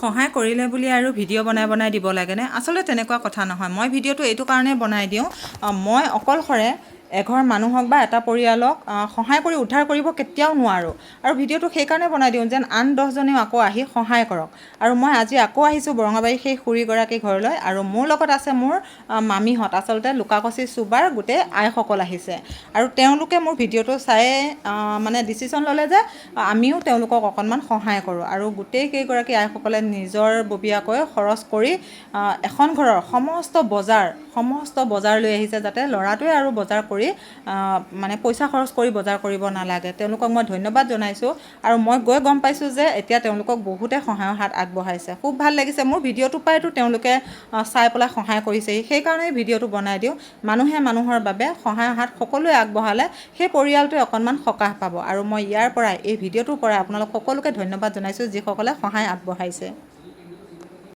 সহায় কৰিলে বুলি আৰু ভিডিঅ' বনাই দিব লাগেনে? আচলতে তেনেকুৱা কথা নহয়। মই ভিডিঅ'টো এইটো কাৰণে বনাই দিওঁ, মই অকলশৰে এঘৰ মানুহক বা এটা পৰিয়ালক সহায় কৰি উদ্ধাৰ কৰিব কেতিয়াও নোৱাৰোঁ। আৰু ভিডিঅ'টো সেইকাৰণে বনাই দিওঁ যেন আন 10জনেও আকৌ আহি সহায় কৰক। আৰু মই আজি আকৌ আহিছোঁ বৰঙাবাৰী সেই খুৰীগৰাকী ঘৰলৈ, আৰু মোৰ লগত আছে মোৰ মামীহঁত, আচলতে লুকাকচি চুবাৰ গোটেই আইসকল আহিছে। আৰু তেওঁলোকে মোৰ ভিডিঅ'টো চাই মানে ডিচিশ্যন ল'লে যে আমিও তেওঁলোকক অকণমান সহায় কৰোঁ। আৰু গোটেই কেইগৰাকী আইসকলে নিজৰ ববীয়াকৈ খৰচ কৰি এখন ঘৰৰ সমস্ত বজাৰ লৈ আহিছে, যাতে ল'ৰাটোৱে আৰু বজাৰ কৰি মানে পইচা খৰচ কৰি বজাৰ কৰিব নালাগে। তেওঁলোকক মই ধন্যবাদ জনাইছোঁ। আৰু মই গৈ গম পাইছোঁ যে এতিয়া তেওঁলোকক বহুতে সহায়ৰ হাত আগবঢ়াইছে। খুব ভাল লাগিছে। মোৰ ভিডিঅ'টোৰ পৰাইতো তেওঁলোকে চাই পেলাই সহায় কৰিছেহি। সেইকাৰণেই ভিডিঅ'টো বনাই দিওঁ। মানুহে মানুহৰ বাবে সহায়ৰ হাত সকলোৱে আগবঢ়ালে সেই পৰিয়ালটোৱে অকণমান সকাহ পাব। আৰু মই ইয়াৰ পৰাই এই ভিডিঅ'টোৰ পৰাই আপোনালোক সকলোকে ধন্যবাদ জনাইছোঁ যিসকলে সহায় আগবঢ়াইছে।